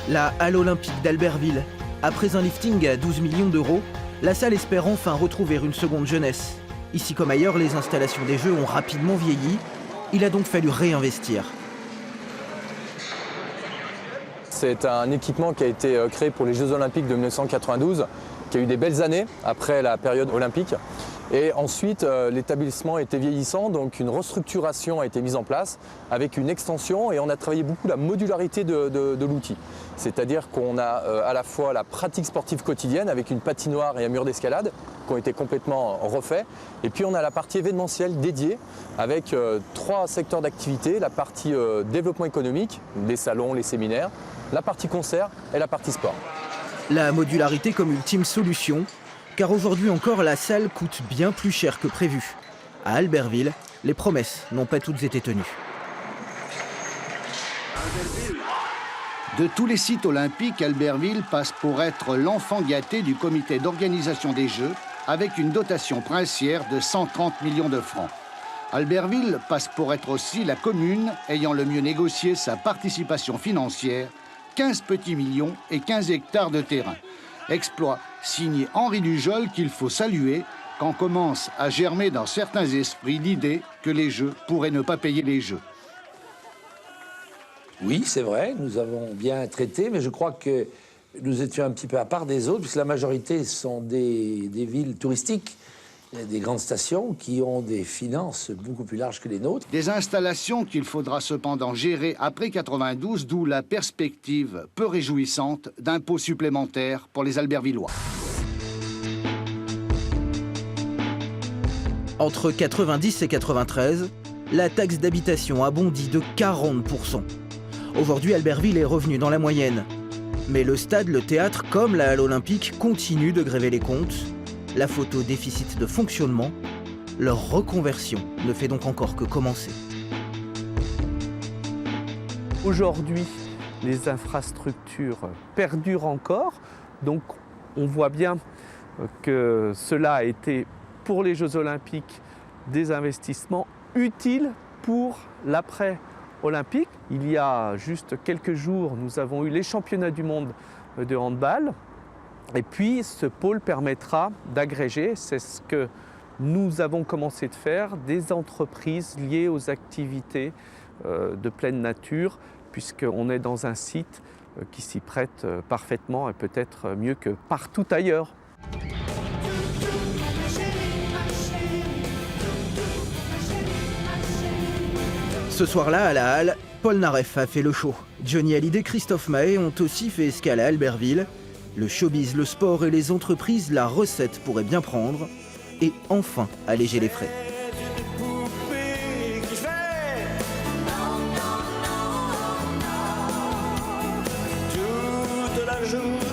La Halle Olympique d'Albertville. Après un lifting à 12 millions d'euros, la salle espère enfin retrouver une seconde jeunesse. Ici comme ailleurs, les installations des Jeux ont rapidement vieilli. Il a donc fallu réinvestir. C'est un équipement qui a été créé pour les Jeux Olympiques de 1992, qui a eu des belles années après la période olympique. Et ensuite, l'établissement était vieillissant, donc une restructuration a été mise en place avec une extension et on a travaillé beaucoup la modularité de l'outil. C'est-à-dire qu'on a à la fois la pratique sportive quotidienne avec une patinoire et un mur d'escalade qui ont été complètement refaits. Et puis on a la partie événementielle dédiée avec 3 secteurs d'activité, la partie développement économique, les salons, les séminaires, la partie concert et la partie sport. La modularité comme ultime solution, car aujourd'hui encore la salle coûte bien plus cher que prévu. À Albertville, les promesses n'ont pas toutes été tenues. De tous les sites olympiques, Albertville passe pour être l'enfant gâté du comité d'organisation des Jeux, avec une dotation princière de 130 millions de francs. Albertville passe pour être aussi la commune ayant le mieux négocié sa participation financière, 15 petits millions et 15 hectares de terrain. Exploit signé Henri Dujol qu'il faut saluer quand commence à germer dans certains esprits l'idée que les Jeux pourraient ne pas payer les Jeux. Oui, c'est vrai, nous avons bien traité, mais je crois que nous étions un petit peu à part des autres, puisque la majorité sont des villes touristiques, des grandes stations qui ont des finances beaucoup plus larges que les nôtres. Des installations qu'il faudra cependant gérer après 92, d'où la perspective peu réjouissante d'impôts supplémentaires pour les Albertvillois. Entre 90 et 93, la taxe d'habitation a bondi de 40%. Aujourd'hui, Albertville est revenu dans la moyenne. Mais le stade, le théâtre, comme la Halle Olympique, continuent de gréver les comptes. La photo déficit de fonctionnement, leur reconversion ne fait donc encore que commencer. Aujourd'hui, les infrastructures perdurent encore, donc on voit bien que cela a été pour les Jeux Olympiques des investissements utiles pour l'après-olympique. Il y a juste quelques jours, nous avons eu les championnats du monde de handball. Et puis, ce pôle permettra d'agréger, c'est ce que nous avons commencé de faire, des entreprises liées aux activités de pleine nature, puisqu'on est dans un site qui s'y prête parfaitement et peut-être mieux que partout ailleurs. Ce soir-là, à la Halle, Paul Naref a fait le show. Johnny Hallyday et Christophe Mahé ont aussi fait escale à Albertville. Le showbiz, le sport et les entreprises, la recette pourrait bien prendre et enfin alléger les frais. Toute la journée.